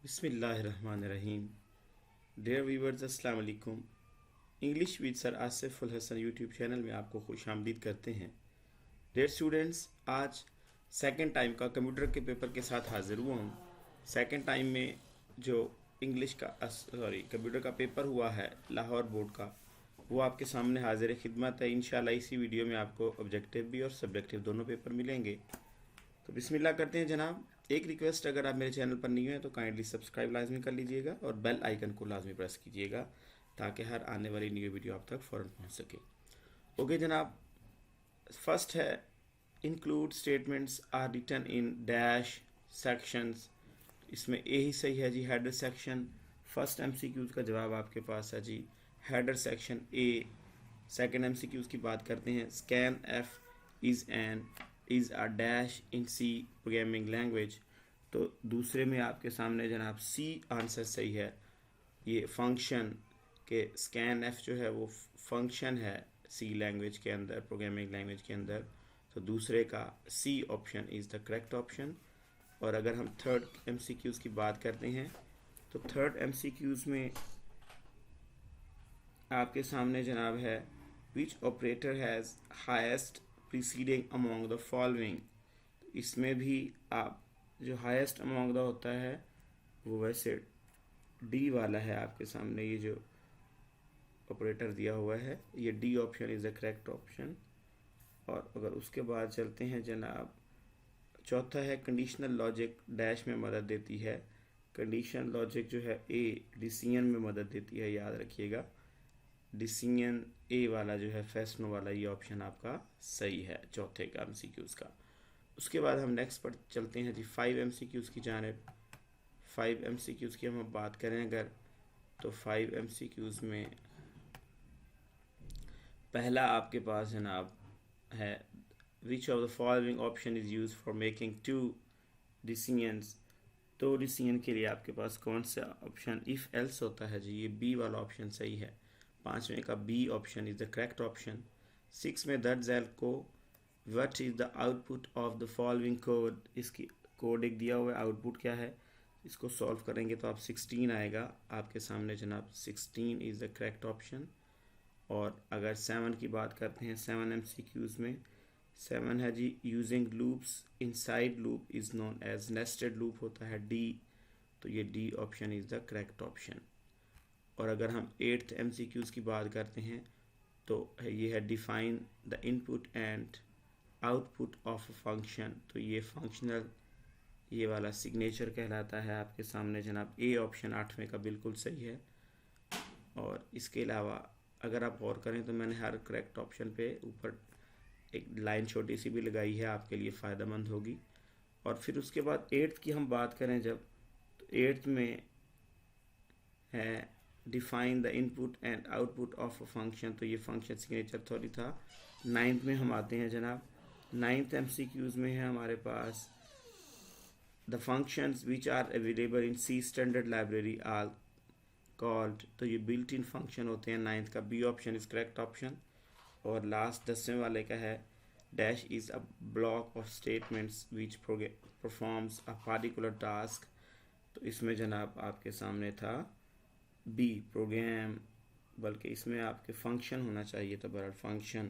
बिस्मिल्लाहिर्रहमानिर्रहीम। Dear viewers, अस्सलाम वालेकुम। English with sir Asiful Hasan YouTube channel में आपको खुश आमदीद करते हैं। डियर स्टूडेंट्स, आज सेकंड टाइम का कंप्यूटर के पेपर के साथ हाजिर हुआ हूँ। सेकंड टाइम में जो इंग्लिश का कंप्यूटर का पेपर हुआ है लाहौर बोर्ड का, वो आपके सामने हाजिर खिदमत है। इंशाल्लाह इसी वीडियो में आपको ऑब्जेक्टिव भी और सब्जेक्टिव दोनों पेपर मिलेंगे। तो बिस्मिल्लाह करते हैं जनाब। एक रिक्वेस्ट, अगर आप मेरे चैनल पर न्यू हैं तो काइंडली सब्सक्राइब लाजमी कर लीजिएगा और बेल आइकन को लाजमी प्रेस कीजिएगा ताकि हर आने वाली न्यू वीडियो आप तक फ़ौरन पहुंच सके। ओके जनाब, फर्स्ट है include statements are written in dash sections. इसमें ए ही सही है जी, हेडर सेक्शन। फर्स्ट एमसीक्यूज़ का जवाब आपके पास है जी header section A. Second MCQs की बात करते हैं। Scanf is a dash in C programming language. तो दूसरे में आपके सामने जनाब सी आंसर सही है। ये फंक्शन के स्कैन एफ जो है वो फंक्शन है सी लैंग्वेज के अंदर, प्रोग्रामिंग लैंग्वेज के अंदर। तो दूसरे का C option is the correct option. और अगर हम थर्ड एमसीक्यूज़ की बात करते हैं तो थर्ड एमसीक्यूज़ में आपके सामने जनाब है which operator has highest preceding among the following. इसमें भी आप जो हाईएस्ट अमोंग द होता है वो वैसे डी वाला है। आपके सामने ये जो ऑपरेटर दिया हुआ है ये D option is the correct option. और अगर उसके बाद चलते हैं जनाब, चौथा है कंडीशनल लॉजिक डैश में मदद देती है। कंडीशनल लॉजिक जो है ए डिसीजन में मदद देती है, याद रखिएगा। डिसीजन ए वाला जो है फैसलों वाला, ये ऑप्शन आपका सही है चौथे का एमसीक्यूज़ का। उसके बाद हम नेक्स्ट पर चलते हैं जी 5 एमसीक्यूज़ की जानिब। 5 एमसीक्यूज़ की हम बात करें अगर, तो 5 एमसीक्यूज़ में पहला आपके पास जनाब है which of the following option is use for making two decisions. तो डिसीजन के लिए आपके पास कौन सा ऑप्शन इफ़ एल्स होता है जी, ये बी वाला ऑप्शन सही है। पाँचवें का B option is the correct option. 6 में दैट जेल को what is the output of the following code. इसकी कोड एक दिया हुआ है, आउटपुट क्या है, इसको सॉल्व करेंगे तो आप 16 आएगा आपके सामने जनाब। 16 इज़ द करेक्ट ऑप्शन। और अगर 7 की बात करते हैं, 7 एमसीक्यूज़ में 7 है जी using loops inside loop is known as nested loop होता है डी। तो ये D option is the correct option. और अगर हम 8th एमसीक्यूज़ की बात करते हैं तो ये है define the input and output of function. तो ये फंक्शनल ये वाला सिग्नेचर कहलाता है आपके सामने जनाब। ए ऑप्शन 8वें का बिल्कुल सही है। और इसके अलावा अगर आप गौर करें तो मैंने हर करेक्ट ऑप्शन पे ऊपर एक लाइन छोटी सी भी लगाई है, आपके लिए फ़ायदेमंद होगी। और फिर उसके बाद 8th की हम बात करें जब, तो 8th में है define the input and output of a function. तो ये फंक्शन सिग्नेचर थ्योरी था। 9th में हम आते हैं जनाब। 9th एमसीक्यूज़ में है हमारे पास the functions which are available in C standard library are called. तो ये बिल्ट इन फंक्शन होते हैं। 9th का B option is correct option. और लास्ट 10वें वाले का है dash is a block of statements which performs a particular task. तो इसमें जनाब आपके सामने था बी प्रोग्राम, बल्कि इसमें आपके फंक्शन होना चाहिए था। बहरहाल फंक्शन,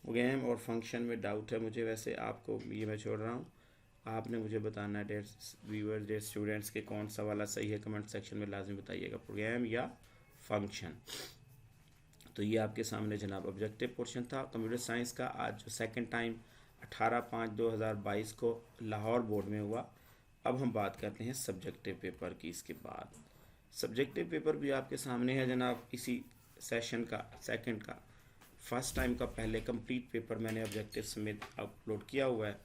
प्रोग्राम और फंक्शन में डाउट है मुझे, वैसे आपको ये मैं छोड़ रहा हूँ, आपने मुझे बताना है डेयर व्यूअर्स, डेयर स्टूडेंट्स के कौन सा वाला सही है। कमेंट सेक्शन में लाजमी बताइएगा, प्रोग्राम या फंक्शन। तो ये आपके सामने जनाब ऑब्जेक्टिव पोर्शन था कंप्यूटर साइंस का, आज जो सेकंड टाइम 18/5/2022 को लाहौर बोर्ड में हुआ। अब हम बात करते हैं सब्जेक्टिव पेपर की। इसके बाद सब्जेक्टिव पेपर भी आपके सामने है जनाब। इसी सेशन का सेकंड का फर्स्ट टाइम का पहले कंप्लीट पेपर मैंने ऑब्जेक्टिव समेत अपलोड किया हुआ है।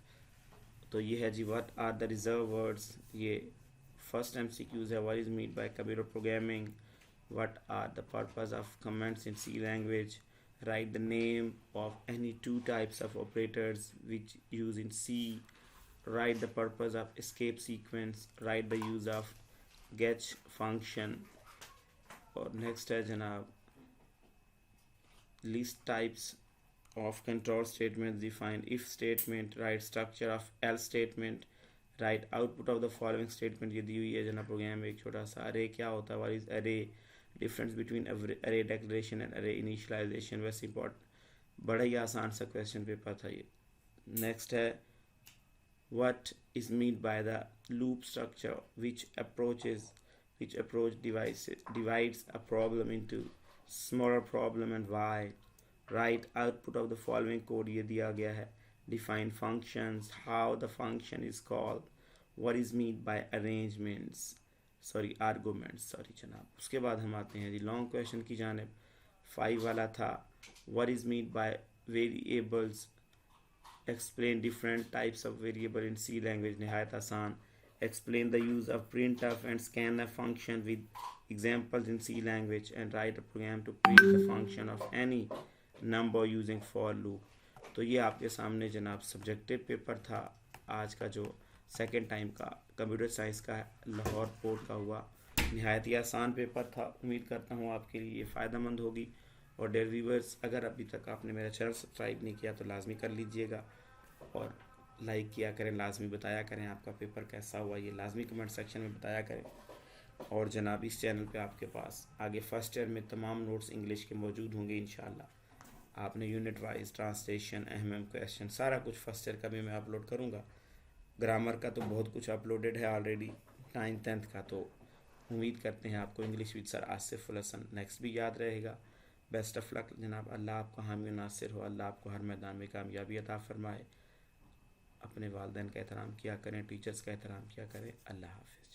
तो ये है जी what are the reserve words. ये फर्स्ट एमसीक्यूज है। What is mean by computer programming, what are the purpose of comments in C language, write the name of any two types of operators which use in C, write the purpose of escape sequence, write the use of getch function। और next है जनाब list types of control statements, define if statement, write structure of else statement, right output of the following statement, ये दी हुई है जना programme में एक छोटा सा। अरे क्या होता है, व्हाट इज अरे, डिफरेंस बिटवीन अरे डेक्लेरेशन एंड अरे इनिशियलाइजेशन, वैसे इंपॉर्टेंट, बड़ा ही आसान सा क्वेश्चन पेपर था ये। नेक्स्ट है what is meant by the loop structure which approach divides a problem into smaller problem and why, write output of the following code, ये दिया गया है। define functions, how the function is called, what is meant by arguments जनाब। उसके बाद हम आते हैं जी लॉन्ग क्वेश्चन की जानिब। 5 वाला था what is meant by variables, explain different types of variable in C language, नहायत आसान। explain the use of printf and scanf function with examples in C language and write a program to print the function of any number using for loop। तो ये आपके सामने जनाब subjective paper था आज का, जो सेकेंड टाइम का कंप्यूटर साइंस का लाहौर बोर्ड का हुआ। नहायत ही आसान पेपर था, उम्मीद करता हूँ आपके लिए फ़ायदेमंद होगी। और डेयर व्यूअर्स, अगर अभी तक आपने मेरा चैनल सब्सक्राइब नहीं किया तो लाजमी कर लीजिएगा और लाइक किया करें, लाजमी बताया करें आपका पेपर कैसा हुआ, ये लाजमी कमेंट सेक्शन में बताया करें। और जनाब इस चैनल पे आपके पास आगे फर्स्ट ईयर में तमाम नोट्स इंग्लिश के मौजूद होंगे इंशाल्लाह। आपने यूनिट वाइज ट्रांसलेशन, अहम क्वेश्चन, सारा कुछ फर्स्ट ईयर का भी मैं अपलोड करूँगा। ग्रामर का तो बहुत कुछ अपलोडेड है ऑलरेडी, 9th 10th का, तो उम्मीद करते हैं आपको English with sir Asif Hasan next भी याद रहेगा। बेस्ट ऑफ लक जनाब, अल्लाह आपका हामी नासिर हो, अल्लाह आपको हर मैदान में कामयाबी अता फरमाए। अपने वालिदैन का एहतराम किया करें, टीचर्स का एहतराम किया करें। अल्लाह हाफिज़।